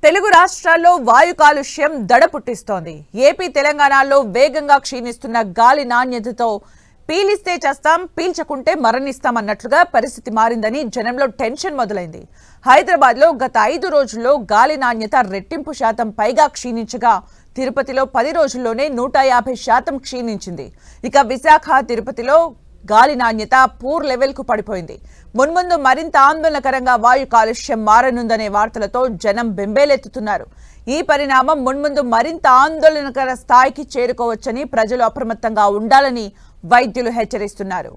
తెలుగు రాష్ట్రాల్లో వాయు కాలుష్యం దడపుట్టిస్తోంది. ఏపీ తెలంగాణలో వేగంగా క్షీణిస్తున్న గాలి నాణ్యతతో పీలిస్తే చస్తాం, పీల్చకుంటే మరణిస్తాం అన్నట్లుగా పరిస్థితి మారిందని జనంలో టెన్షన్ మొదలైంది. హైదరాబాద్లో గత 5 రోజుల్లో గాలి నాణ్యత రెట్టింపు శాతం పైగా క్షీణించగా తిరుపతిలో 10 రోజుల్లోనే 150% క్షీణించింది. ఇక విశాఖ, తిరుపతిలో గాలి నాణ్యత పూర్ లెవెల్ కు పడిపోయింది. మున్ముందు మరింత ఆందోళనకరంగా వాయు కాలుష్యం మారనుందనే వార్తలతో జనం బెంబేలెత్తుతున్నారు. ఈ పరిణామం మున్ముందు మరింత ఆందోళనకర స్థాయికి చేరుకోవచ్చని ప్రజలు అప్రమత్తంగా ఉండాలని వైద్యులు హెచ్చరిస్తున్నారు.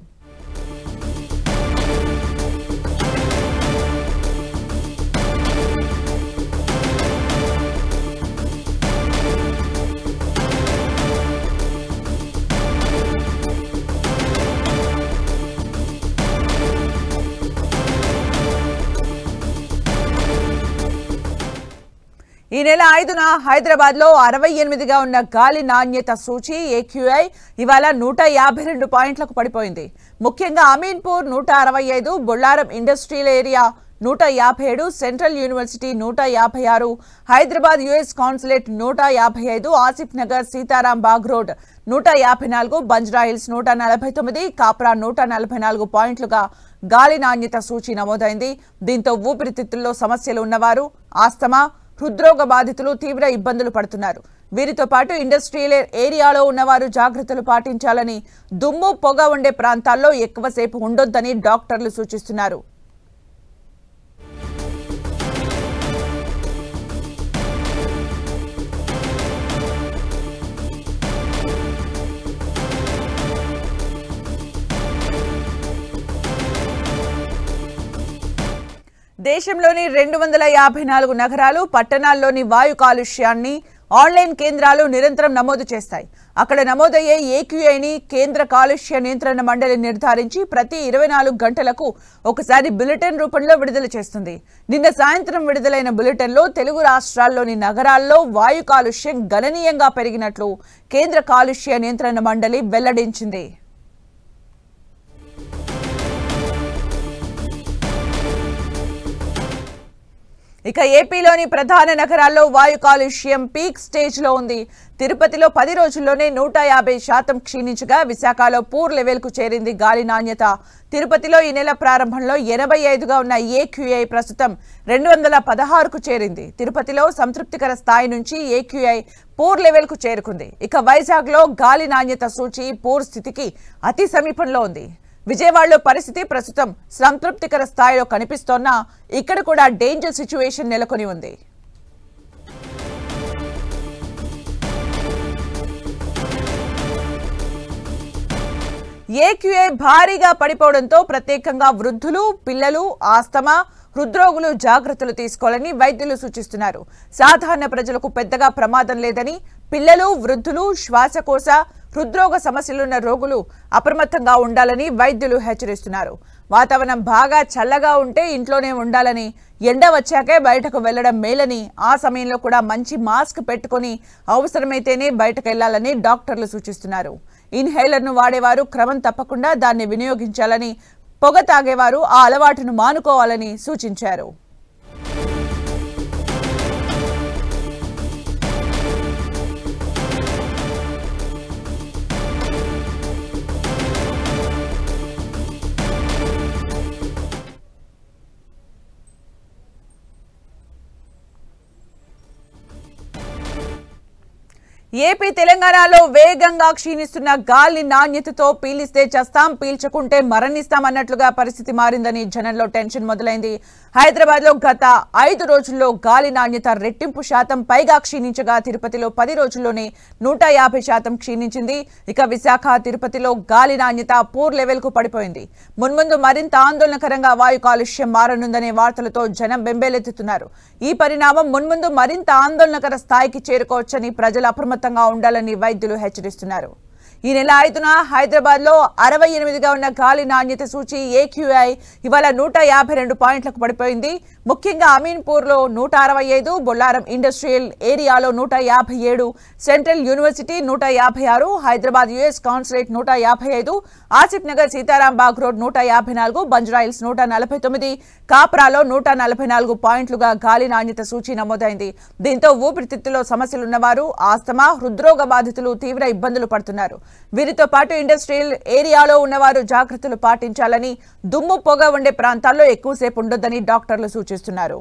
ఈ నెల 5న హైదరాబాద్లో 68గా ఉన్న గాలి నాణ్యత సూచి AQI ఇవాళ 152 పాయింట్లకు పడిపోయింది. ముఖ్యంగా Ameenpur 165, Bollaram industrial area 157, central university 156, Hyderabad US consulate 155, Asif Nagar, Sitaram Bagh road 154, Banjara Hills 149, Kapra 144 పాయింట్లుగా గాలి నాణ్యత సూచి నమోదైంది. దీంతో ఊపిరితిత్తుల్లో సమస్యలు ఉన్నవారు, ఆస్తమా, హృద్రోగ బాధితులు తీవ్ర ఇబ్బందులు పడుతున్నారు. వీరితో పాటు ఇండస్ట్రియల్ ఏరియాలో ఉన్నవారు జాగ్రత్తలు పాటించాలని, దుమ్ము పొగ ఉండే ప్రాంతాల్లో ఎక్కువసేపు ఉండొద్దని డాక్టర్లు సూచిస్తున్నారు. దేశంలోని 254 నగరాలు, పట్టణాల్లోని వాయు కాలుష్యాన్ని ఆన్లైన్ కేంద్రాలు నిరంతరం నమోదు చేస్తాయి. అక్కడ నమోదయ్యే AQIని కేంద్ర కాలుష్య నియంత్రణ మండలి నిర్ధారించి ప్రతి 24 గంటలకు ఒకసారి బులెటిన్ రూపంలో విడుదల చేస్తుంది. నిన్న సాయంత్రం విడుదలైన బులెటిన్లో తెలుగు రాష్ట్రాల్లోని నగరాల్లో వాయు కాలుష్యం గణనీయంగా పెరిగినట్లు కేంద్ర కాలుష్య నియంత్రణ మండలి వెల్లడించింది. ఇక ఏపీలోని ప్రధాన నగరాల్లో వాయు కాలుష్యం పీక్ స్టేజ్లో ఉంది. తిరుపతిలో 10 రోజుల్లోనే 150% క్షీణించగా విశాఖలో పూర్ లెవెల్ కు చేరింది గాలి నాణ్యత. తిరుపతిలో ఈ నెల ప్రారంభంలో 85గా ఉన్న AQI ప్రస్తుతం 216కు చేరింది. తిరుపతిలో సంతృప్తికర స్థాయి నుంచి AQI పూర్ లెవెల్ కు చేరుకుంది. ఇక వైజాగ్లో గాలి నాణ్యత సూచి పూర్ స్థితికి అతి సమీపంలో ఉంది. విజయవాడలో పరిస్థితి ప్రస్తుతం సంతృప్తికర స్థాయిలో కనిపిస్తోన్నా ఇక్కడ కూడా డేంజర్ సిచ్యువేషన్ నెలకొని ఉంది. AQI భారీగా పడిపోవడంతో ప్రత్యేకంగా వృద్ధులు, పిల్లలు, ఆస్తమా, హృద్రోగులు జాగ్రత్తలు తీసుకోవాలని వైద్యులు సూచిస్తున్నారు. సాధారణ ప్రజలకు పెద్దగా ప్రమాదం లేదని, పిల్లలు, వృద్ధులు, శ్వాసకోశ, హృద్రోగ సమస్యలున్న రోగులు అప్రమత్తంగా ఉండాలని వైద్యులు హెచ్చరిస్తున్నారు. వాతావరణం బాగా చల్లగా ఉంటే ఇంట్లోనే ఉండాలని, ఎండ వచ్చాకే బయటకు వెళ్లడం మేలని, ఆ సమయంలో కూడా మంచి మాస్క్ పెట్టుకుని అవసరమైతేనే బయటకు వెళ్లాలని డాక్టర్లు సూచిస్తున్నారు. ఇన్హేలర్ను వాడేవారు క్రమం తప్పకుండా దాన్ని వినియోగించాలని, పొగ తాగేవారు ఆ అలవాటును మానుకోవాలని సూచించారు. ఏపీ తెలంగాణలో వేగంగా క్షీణిస్తున్న గాలి నాణ్యతతో పీలిస్తే చస్తాం, పీల్చకుంటే మరణిస్తాం అన్నట్లుగా పరిస్థితి మారిందని జనంలో టెన్షన్ మొదలైంది. హైదరాబాద్లో గత 5 రోజుల్లో గాలి నాణ్యత రెట్టింపు శాతం పైగా క్షీణించగా తిరుపతిలో 10 రోజుల్లోనే 150% క్షీణించింది. ఇక విశాఖ, తిరుపతిలో గాలి నాణ్యత పూర్ లెవెల్ కు పడిపోయింది. మున్ముందు మరింత ఆందోళనకరంగా వాయు కాలుష్యం మారనుందనే వార్తలతో జనం బెంబేలెత్తుతున్నారు. ఈ పరిణామం మున్ముందు మరింత ఆందోళనకర స్థాయికి చేరుకోవచ్చని ప్రజలు అప్రమత్తంగా ఉండాలని వైద్యులు హెచ్చరిస్తున్నారు. ఈ నెల 5న హైదరాబాద్లో 68గా ఉన్న గాలి నాణ్యత సూచి AQI ఇవాళ 152 పాయింట్లకు పడిపోయింది. ముఖ్యంగా అమీన్పూర్లో 165, బొల్లారం ఇండస్ట్రియల్ ఏరియాలో 157, central university 156, Hyderabad US consulate 155, Asif Nagar Sitarambagh road 154, Banjara Hills 149, కాప్రాలో 144 పాయింట్లుగా గాలి నాణ్యత సూచి నమోదైంది. దీంతో ఊపిరితిత్తులో సమస్యలున్నవారు, ఆస్తమా, హృద్రోగ బాధితులు తీవ్ర ఇబ్బందులు పడుతున్నారు. వీరితో పాటు ఇండస్ట్రియల్ ఏరియాలో ఉన్నవారు జాగ్రత్తలు పాటించాలని, దుమ్ము పొగ ఉండే ప్రాంతాల్లో ఎక్కువసేపు ఉండొద్దని డాక్టర్లు సూచిస్తున్నారు.